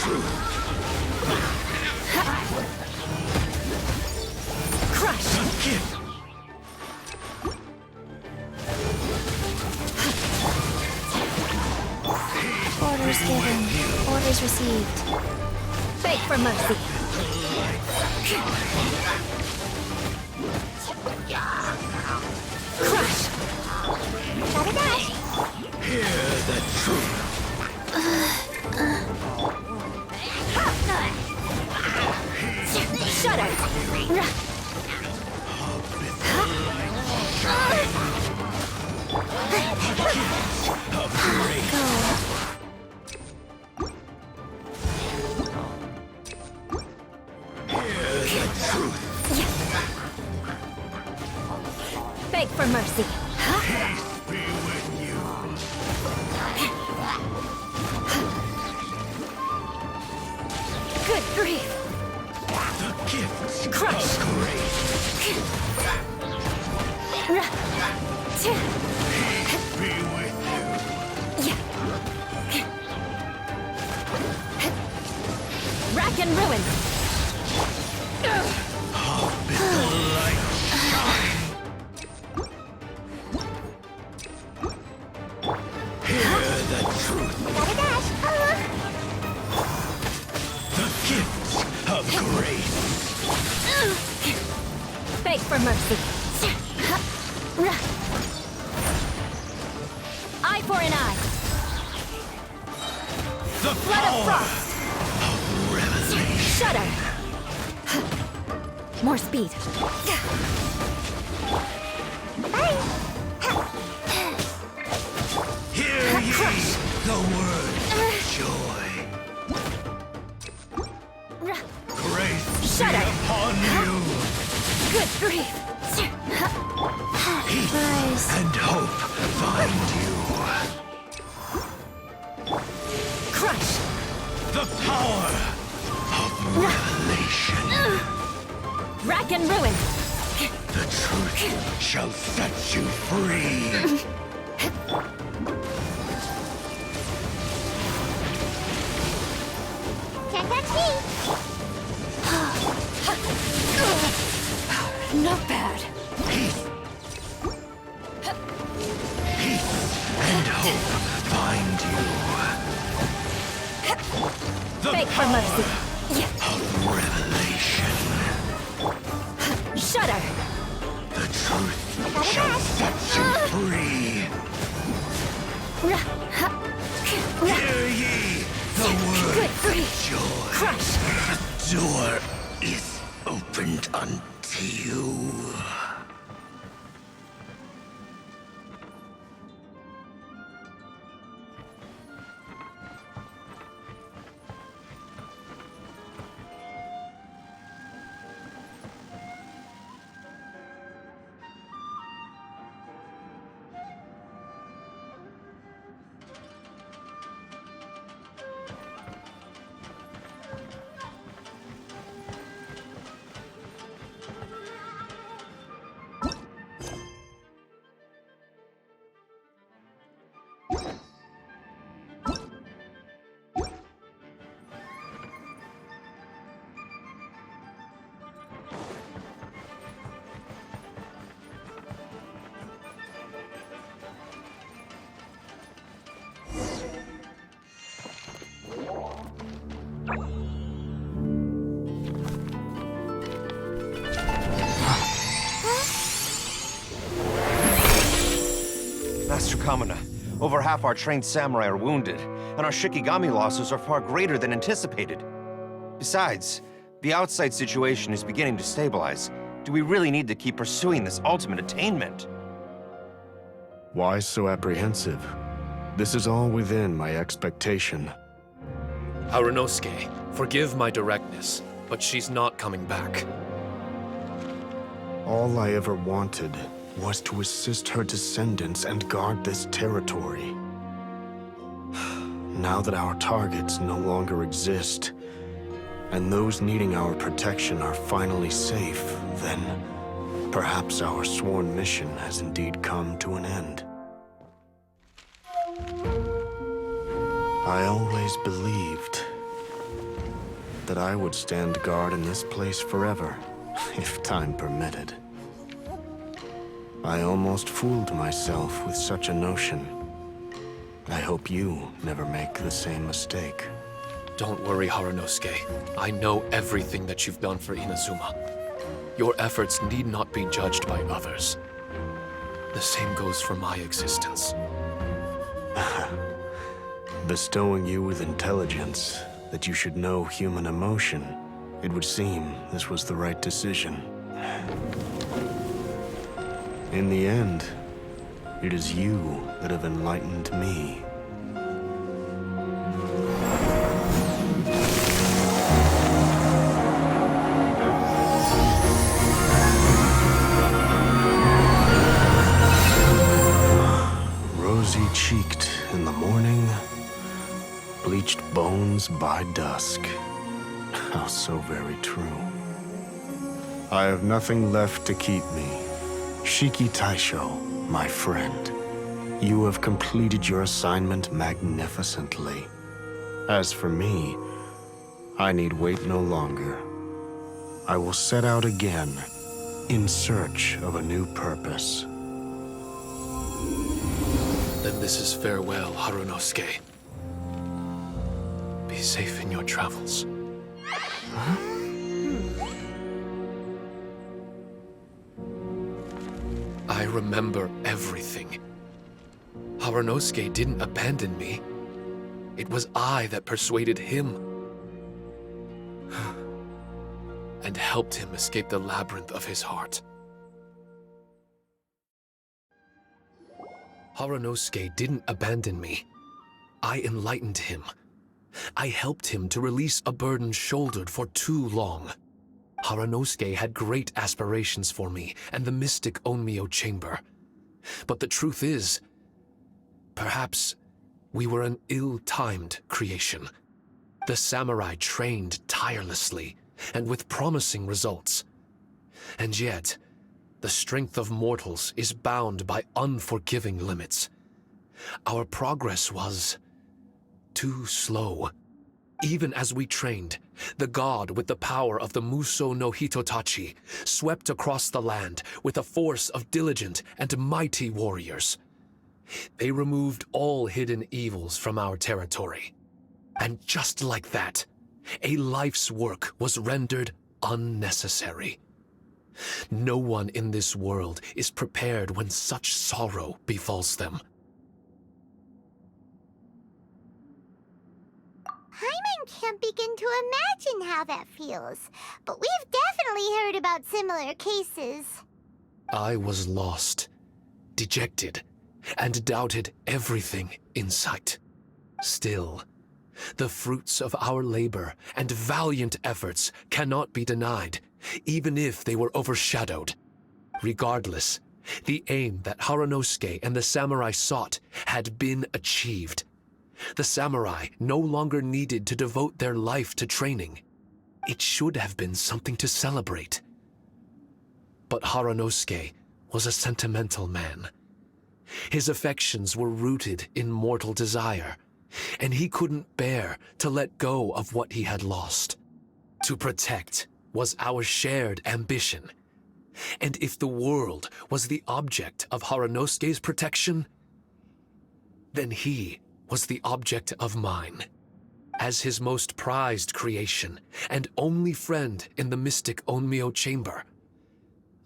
truth. Crush! The gift. Orders given. Orders received. Beg for mercy. Crush! Sabotage! Hear the truth. Shudder! Beg for mercy. Peace be with you. Good grief! The gifts Crush! of grace. Peace be with you. Rack and ruin! How bid the light shine. Hear the truth. Sabotage! The gifts of grace. Beg for mercy. Eye for an eye. The Blood of power frost. of revelation. Shudder. More speed. Hear ye Crush. the word of joy. Grace Shudder. be upon you. Good grief. Rise. And hope find you. Crush. The power of revelation. Rack and ruin. The truth shall set you free. Can't catch me! Not bad. Peace. Peace and hope find you. The Beg for mercy. of revelation. Shudder. The truth shall set you free. Hear ye the word Good grief. of joy. Crush. The door is opened unto you. Master Kamina, over half our trained samurai are wounded, and our Shikigami losses are far greater than anticipated. Besides, the outside situation is beginning to stabilize. Do we really need to keep pursuing this ultimate attainment? Why so apprehensive? This is all within my expectation. Harunosuke, forgive my directness, but she's not coming back. All I ever wanted was to assist her descendants and guard this territory. Now that our targets no longer exist, and those needing our protection are finally safe, then perhaps our sworn mission has indeed come to an end. I always believed that I would stand guard in this place forever, if time permitted. I almost fooled myself with such a notion. I hope you never make the same mistake. Don't worry, Harunosuke. I know everything that you've done for Inazuma. Your efforts need not be judged by others. The same goes for my existence. Bestowing you with intelligence, that you should know human emotion, it would seem this was the right decision. In the end, it is you that have enlightened me. Rosy-cheeked in the morning, bleached bones by dusk. How so very true. I have nothing left to keep me. Shiki Taisho, my friend, you have completed your assignment magnificently. As for me, I need wait no longer. I will set out again, in search of a new purpose. Then this is farewell, Harunosuke. Be safe in your travels. I remember everything. Harunosuke didn't abandon me. It was I that persuaded him and helped him escape the labyrinth of his heart. Harunosuke didn't abandon me. I enlightened him. I helped him to release a burden shouldered for too long. Harunosuke had great aspirations for me and the mystic Onmyo chamber. But the truth is, perhaps we were an ill-timed creation. The samurai trained tirelessly and with promising results. And yet, the strength of mortals is bound by unforgiving limits. Our progress was too slow. Even as we trained, the god with the power of the Muso no Hitotachi swept across the land with a force of diligent and mighty warriors. They removed all hidden evils from our territory. And just like that, a life's work was rendered unnecessary. No one in this world is prepared when such sorrow befalls them. Paimon can't begin to imagine how that feels, but we've definitely heard about similar cases. I was lost, dejected, and doubted everything in sight. Still, the fruits of our labor and valiant efforts cannot be denied, even if they were overshadowed. Regardless, the aim that Harunosuke and the samurai sought had been achieved. The samurai no longer needed to devote their life to training. It should have been something to celebrate. But Harunosuke was a sentimental man. His affections were rooted in mortal desire, and he couldn't bear to let go of what he had lost. To protect was our shared ambition. And if the world was the object of Harunosuke's protection, then he was the object of mine. As his most prized creation and only friend in the mystic Onmyo chamber,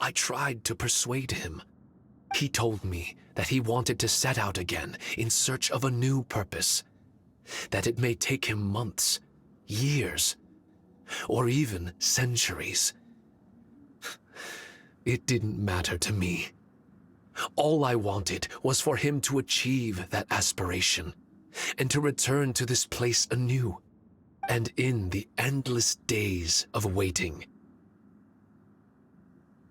I tried to persuade him. He told me that he wanted to set out again in search of a new purpose, that it may take him months, years, or even centuries. It didn't matter to me. All I wanted was for him to achieve that aspiration and to return to this place anew, and in the endless days of waiting,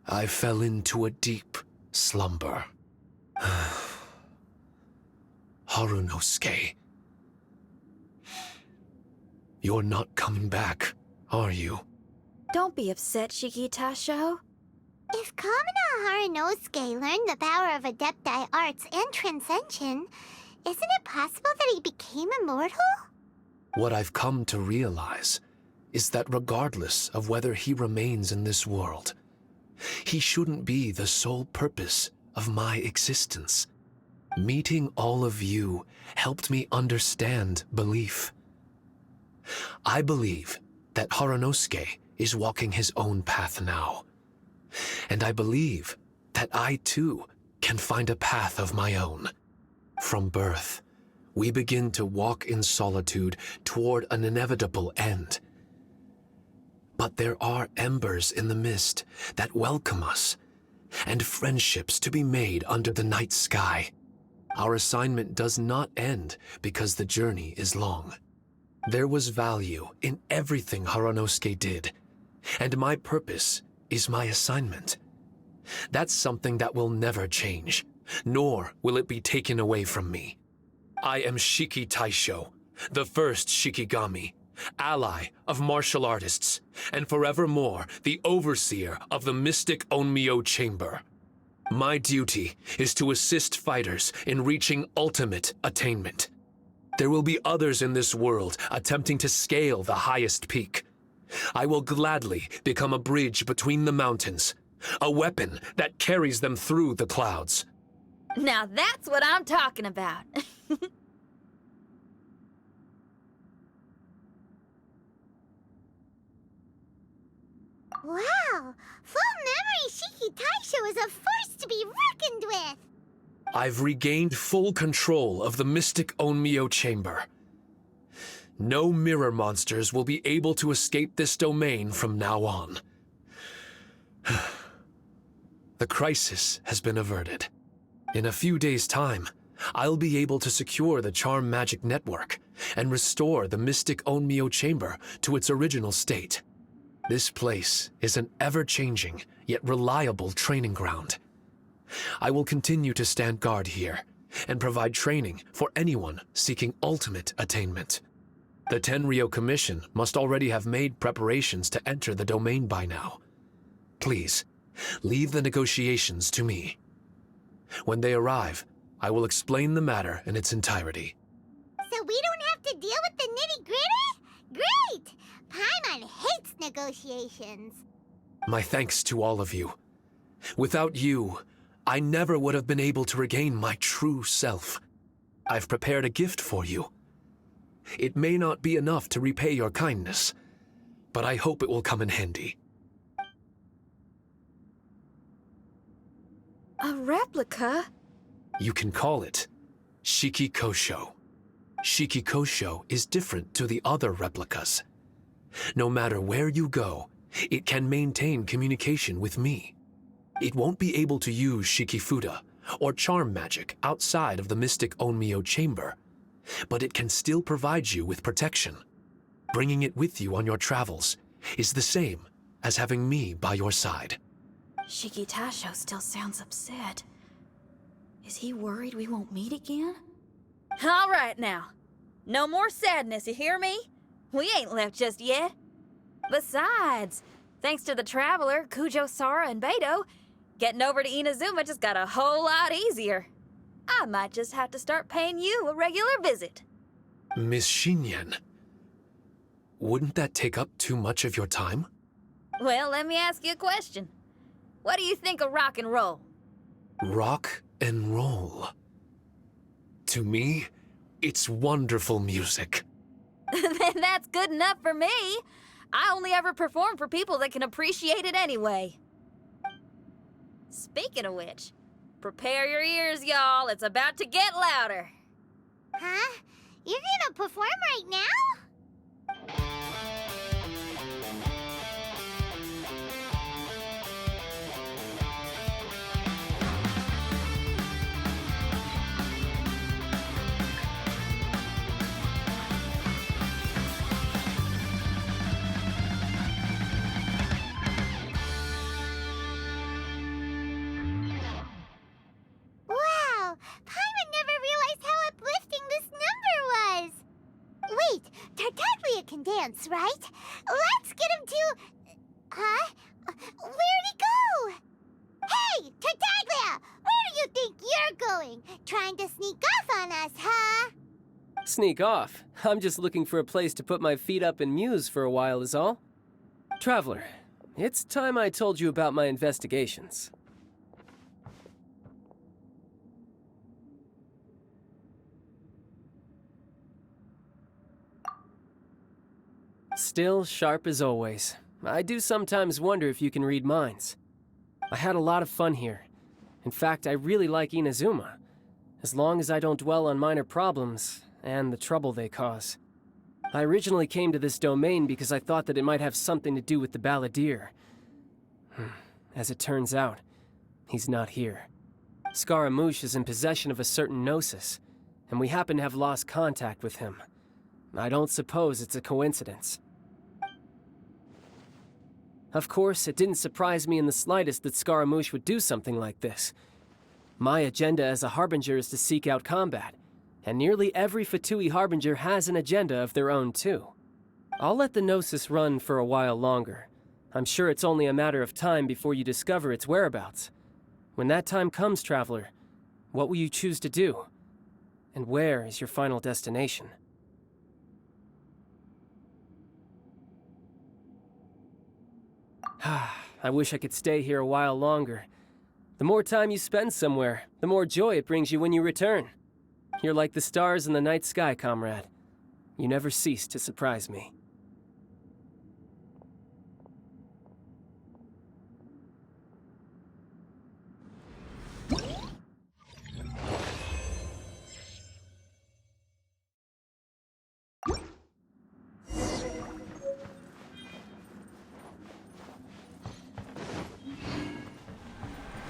I fell into a deep slumber. Harunosuke, you're not coming back, are you? Don't be upset, Shiki Taisho. If Kamina Harunosuke learned the power of Adepti arts and Transcension, isn't it possible that he became immortal? What I've come to realize is that regardless of whether he remains in this world, he shouldn't be the sole purpose of my existence. Meeting all of you helped me understand belief. I believe that Haranosuke is walking his own path now. And I believe that I too can find a path of my own. From birth, we begin to walk in solitude toward an inevitable end. But there are embers in the mist that welcome us, and friendships to be made under the night sky. Our assignment does not end because the journey is long. There was value in everything Haranosuke did, and my purpose is my assignment. That's something that will never change, nor will it be taken away from me. I am Shiki Taisho, the first Shikigami, ally of martial artists, and forevermore the overseer of the mystic Onmyo Chamber. My duty is to assist fighters in reaching ultimate attainment. There will be others in this world attempting to scale the highest peak. I will gladly become a bridge between the mountains, a weapon that carries them through the clouds. Now that's what I'm talking about. Wow! Full memory Shiki Taisho is a force to be reckoned with! I've regained full control of the mystic Onmyo Chamber. No mirror monsters will be able to escape this domain from now on. The crisis has been averted. In a few days' time, I'll be able to secure the Charm Magic Network and restore the mystic Onmyo Chamber to its original state. This place is an ever-changing, yet reliable training ground. I will continue to stand guard here and provide training for anyone seeking ultimate attainment. The Tenryou Commission must already have made preparations to enter the domain by now. Please, leave the negotiations to me. When they arrive, I will explain the matter in its entirety. So we don't have to deal with the nitty-gritty? Great! Paimon hates negotiations. My thanks to all of you. Without you, I never would have been able to regain my true self. I've prepared a gift for you. It may not be enough to repay your kindness, but I hope it will come in handy. A replica? You can call it Shiki Kosho. Shiki Kosho is different to the other replicas. No matter where you go, it can maintain communication with me. It won't be able to use Shikifuda or charm magic outside of the mystic Onmyo Chamber, but it can still provide you with protection. Bringing it with you on your travels is the same as having me by your side. Shiki Taisho still sounds upset. Is he worried we won't meet again? All right now. No more sadness, you hear me? We ain't left just yet. Besides, thanks to the Traveler, Kujo, Sara, and Beto, getting over to Inazuma just got a whole lot easier. I might just have to start paying you a regular visit. Miss Shinyan, wouldn't that take up too much of your time? Well, let me ask you a question. What do you think of rock and roll? Rock and roll. To me, it's wonderful music. Then that's good enough for me. I only ever perform for people that can appreciate it anyway. Speaking of which, prepare your ears, y'all. It's about to get louder. Huh? You're gonna perform right now? Wow! Paimon never realized how uplifting this number was! Wait, Tartaglia can dance, right? Let's get him to... Huh? Where'd he go? Hey, Tartaglia! Where do you think you're going? Trying to sneak off on us, huh? Sneak off. I'm just looking for a place to put my feet up and muse for a while is all. Traveler, it's time I told you about my investigations. Still sharp as always. I do sometimes wonder if you can read minds. I had a lot of fun here. In fact, I really like Inazuma. As long as I don't dwell on minor problems and the trouble they cause. I originally came to this domain because I thought that it might have something to do with the Balladeer. As it turns out, he's not here. Scaramouche is in possession of a certain gnosis, and we happen to have lost contact with him. I don't suppose it's a coincidence. Of course, it didn't surprise me in the slightest that Scaramouche would do something like this. My agenda as a Harbinger is to seek out combat, and nearly every Fatui Harbinger has an agenda of their own too. I'll let the Gnosis run for a while longer. I'm sure it's only a matter of time before you discover its whereabouts. When that time comes, Traveler, what will you choose to do? And where is your final destination? I wish I could stay here a while longer. The more time you spend somewhere, the more joy it brings you when you return. You're like the stars in the night sky, comrade. You never cease to surprise me.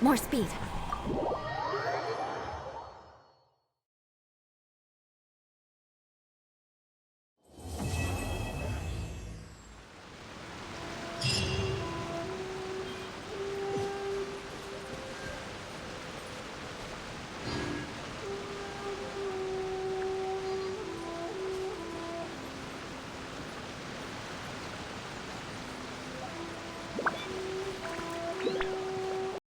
More speed.